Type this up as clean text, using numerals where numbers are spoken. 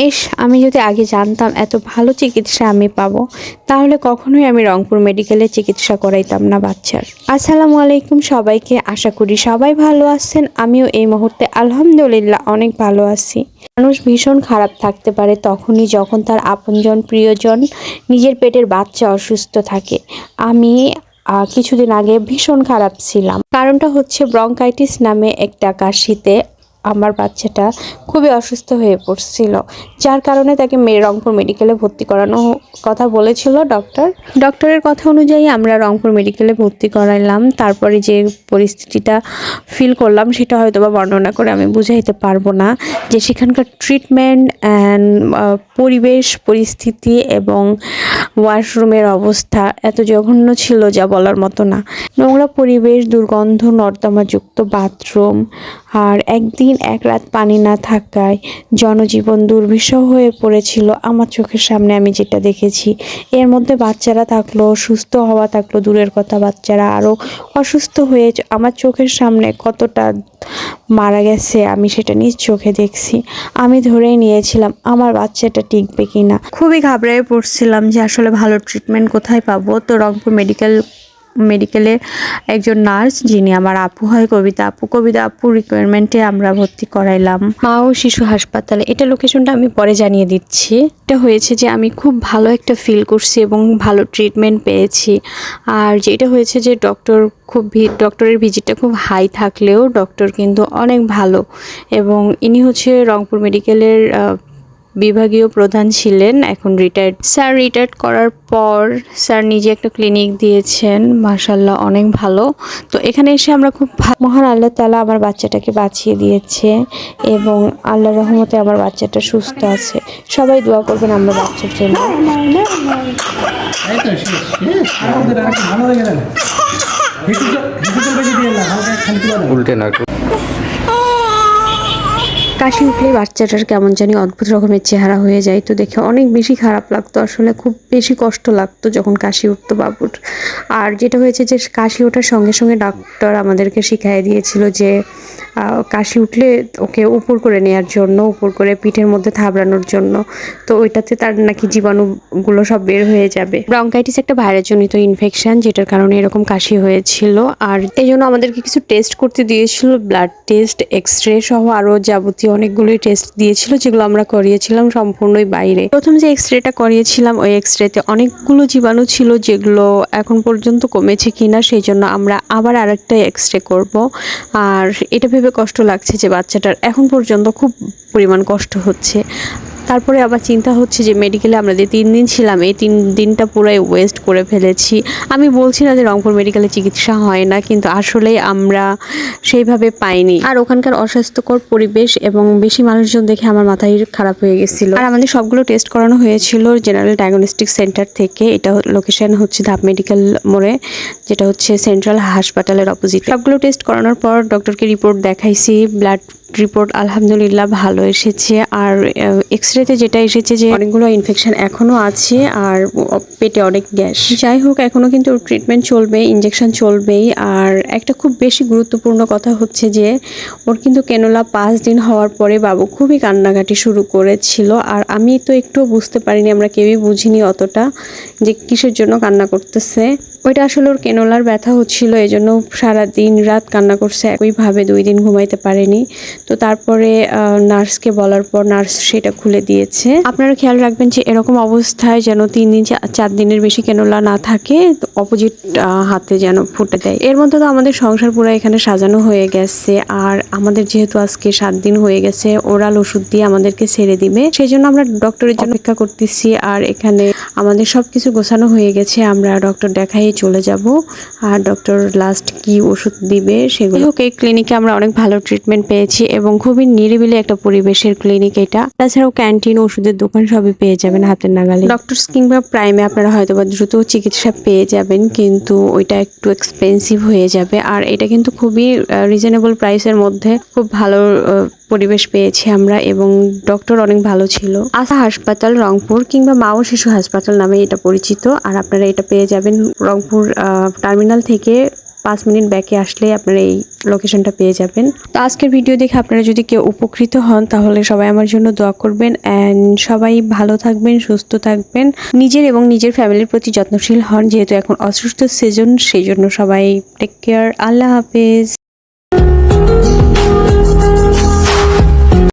ইস, আমি যদি আগে জানতাম এত ভালো চিকিৎসা আমি পাবো, তাহলে কখনোই আমি রংপুর মেডিকেলে চিকিৎসা করাইতাম না বাচ্চার। আসসালামু আলাইকুম সবাইকে, আশা করি সবাই ভালো আছেন। আমিও এই মুহূর্তে আলহামদুলিল্লাহ অনেক ভালো আছি। মানুষ ভীষণ খারাপ থাকতে পারে তখনই যখন তার আপনজন প্রিয়জন নিজের পেটের বাচ্চা অসুস্থ থাকে। আমি কিছুদিন আগে ভীষণ খারাপ ছিলাম। কারণটা হচ্ছে ব্রঙ্কাইটিস নামে একটা কাশিতে আমার বাচ্চাটা খুবই অসুস্থ হয়ে পড়ছিল, যার কারণে তাকে রংপুর মেডিকেলে ভর্তি করানো কথা বলেছিল ডক্টরের কথা অনুযায়ী আমরা রংপুর মেডিকেলে ভর্তি করাইলাম। তারপরে যে পরিস্থিতিটা ফিল করলাম সেটা হয়তো বা বর্ণনা করে আমি বুঝাইতে পারবো না, যে সেখানকার ট্রিটমেন্ট অ্যান্ড পরিবেশ পরিস্থিতি এবং ওয়াশরুমের অবস্থা এত জঘন্য ছিল যা বলার মতো না। নোংরা পরিবেশ, দুর্গন্ধ, নর্দমাযুক্ত বাথরুম, আর একদিন এক রাত পানি না থাকায় জনজীবন দুর্বিষহ হয়ে পড়েছিল আমার চোখের সামনে। আমি যেটা দেখেছি, এর মধ্যে বাচ্চারা থাকলো, সুস্থ হওয়া থাকলো দূরের কথা, বাচ্চারা আরও অসুস্থ হয়ে আমার চোখের সামনে কতটা মারা গেছে আমি সেটা নিজ চোখে দেখছি। আমি ধরেই নিয়েছিলাম আমার বাচ্চাটা টিকবে কিনা। খুবই ঘাবড়ায় পড়ছিলাম যে আসলে ভালো ট্রিটমেন্ট কোথায় পাবো। তো রংপুর মেডিকেলে একজন নার্স, যিনি আমার আপু হয়, কবিতা আপু রিকোয়ারমেন্টে আমরা ভর্তি করাইলাম মা ও শিশু হাসপাতালে। এটা লোকেশনটা আমি পরে জানিয়ে দিচ্ছি। এটা হয়েছে যে আমি খুব ভালো একটা ফিল করছি এবং ভালো ট্রিটমেন্ট পেয়েছি। আর যেটা হয়েছে যে ডক্টরের ভিজিটটা খুব হাই থাকলেও ডক্টর কিন্তু অনেক ভালো, এবং ইনি হচ্ছে রংপুর মেডিকেলের বিভাগীয় প্রধান ছিলেন, এখন রিটায়ার্ড। স্যার রিটায়ার্ড করার পর স্যার নিজে একটা ক্লিনিক দিয়েছেন, মাশাআল্লাহ অনেক ভালো। তো এখানে এসে আমরা খুব মহান আল্লাহ তাআলা আমার বাচ্চাটাকে বাঁচিয়ে দিয়েছে এবং আল্লাহর রহমতে আমার বাচ্চাটা সুস্থ আছে। সবাই দোয়া করবেন আমার বাচ্চার জন্য। উল্টে না, কাশি উঠলেই বাচ্চাটার কেমন জানি অদ্ভুত রকমের চেহারা হয়ে যায়, তো দেখে অনেক বেশি খারাপ লাগতো। আসলে খুব বেশি কষ্ট লাগতো যখন কাশি উঠতো বাবুর। আর যেটা হয়েছে যে কাশি ওঠার সঙ্গে সঙ্গে ডাক্তার আমাদেরকে শিখিয়ে দিয়েছিল যে কাশি উঠলে ওকে উপর করে নেওয়ার জন্য, উপর করে পিঠের মধ্যে থাবড়ানোর জন্য। তো ওইটাতে তার নাকি জীবাণুগুলো সব বের হয়ে যাবে। ব্রঙ্কাইটিস একটা ভাইরাসজনিত ইনফেকশন, যেটার কারণে এরকম কাশি হয়েছিল। আর এই জন্য আমাদেরকে কিছু টেস্ট করতে দিয়েছিল, ব্লাড টেস্ট, এক্স-রে সহ আরও যাবতীয় অনেকগুলোই টেস্ট দিয়েছিল, যেগুলো আমরা করিয়েছিলাম সম্পূর্ণই বাইরে। প্রথম যে এক্স-রেটা করিয়েছিলাম ওই এক্স-রেতে অনেকগুলো জীবাণু ছিল, যেগুলো এখন পর্যন্ত কমেছে কিনা সেই জন্য আমরা আবার আরেকটা এক্স-রে করব। আর এটা ভেবে কষ্ট লাগছে যে বাচ্চাটার এখন পর্যন্ত খুব পরিমাণ কষ্ট হচ্ছে। তারপরে আবার চিন্তা হচ্ছে যে মেডিকেলে আমরা যে 3 দিন ছিলাম, এই 3 দিনটা পুরাই ওয়েস্ট করে ফেলেছি। আমি বলছি না যে রংপুর মেডিকেলে চিকিৎসা হয় না, কিন্তু আসলেই আমরা সেইভাবে পাইনি। আর ওখানকার অস্বাস্থ্যকর পরিবেশ এবং বেশি মানুষজন দেখে আমার মাথায় খারাপ হয়ে গেছিলো। আর আমাদের সবগুলো টেস্ট করানো হয়েছিল জেনারেল ডায়াগনস্টিক সেন্টার থেকে। এটা লোকেশন হচ্ছে ধাপ মেডিকেল মোড়ে, যেটা হচ্ছে সেন্ট্রাল হাসপাতালের অপোজিট। সবগুলো টেস্ট করানোর পর ডক্টরকে রিপোর্ট দেখাইছি, ব্লাড রিপোর্ট আলহামদুলিল্লাহ ভালো এসেছে। আর এক্স-রেতে যেটা এসেছে যে অনেকগুলো ইনফেকশন এখনও আছে আর পেটে অনেক গ্যাস। যাই হোক, এখনও কিন্তু ট্রিটমেন্ট চলবে, ইঞ্জেকশন চলবেই। আর একটা খুব বেশি গুরুত্বপূর্ণ কথা হচ্ছে যে ওর কিন্তু ক্যানুলা 5 দিন হওয়ার পরে বাবু খুবই কান্নাকাটি শুরু করেছিল। আর আমি তো একটুও বুঝতে পারিনি, আমরা কেউই বুঝিনি অতটা যে কিসের জন্য কান্না করতেছে। ওইটা আসলে ওর ক্যানুলার ব্যথা হচ্ছিল, এই জন্য সারা দিন রাত কান্না করছে একইভাবে, 2 দিন ঘুমাইতে পারেনি। তো তারপরে নার্সকে বলার পর নার্স সেটা খুলে দিয়েছে। আপনারা খেয়াল রাখবেন যে এরকম অবস্থায় যেন 3 দিন 4 দিনের বেশি ক্যানুলা না থাকে, অপোজিট হাতে যেন ফুটে দেয়। এর মধ্যে তো আমাদের সংসার পুরো এখানে সাজানো হয়ে গেছে। আর আমাদের যেহেতু আজকে 7 দিন হয়ে গেছে, ওরাল ওষুধ দিয়ে আমাদেরকে ছেড়ে দিবে, সেই জন্য আমরা ডক্টরের জন্য অপেক্ষা করতেছি। আর এখানে আমাদের সবকিছু গোছানো হয়ে গেছে, আমরা ডক্টর দেখাই চলে যাব। আর ডক্টর লাস্ট কি ওষুধ দিবে সেগুলো। এই ক্লিনিকে আমরা অনেক ভালো ট্রিটমেন্ট পেয়েছি এবং খুবই নিরিবিলি একটা পরিবেশের ক্লিনিক এটা। তাছাড়াও ক্যান্টিন, ওষুধের দোকান সবই পেয়ে যাবেন হাতের নাগালে। ডক্টরস কিংবা প্রাইমে আপনারা হয়তো বা দ্রুত চিকিৎসা পেয়ে যাবেন, কিন্তু ওইটা একটু এক্সপেন্সিভ হয়ে যাবে। আর এটা কিন্তু খুবই রিজনেবল প্রাইসের মধ্যে খুব ভালো পরিবেশ পেয়েছি আমরা, এবং ডক্টর অনেক ভালো ছিল। আশা হাসপাতাল রংপুর কিংবা মা ও শিশু হাসপাতাল নামে এটা পরিচিত। আর আপনারা এটা পেয়ে যাবেন রংপুর টার্মিনাল থেকে 5 মিনিট ব্যাকে আসলে আপনারা এই লোকেশনটা পেয়ে যাবেন। তো আজকের ভিডিও দেখে আপনারা যদি কেউ উপকৃত হন তাহলে সবাই আমার জন্য দোয়া করবেন অ্যান্ড সবাই ভালো থাকবেন, সুস্থ থাকবেন, নিজের এবং নিজের ফ্যামিলির প্রতি যত্নশীল হন, যেহেতু এখন অসুস্থ সিজন, সেই জন্য সবাই টেক কেয়ার। আল্লাহ হাফেজ।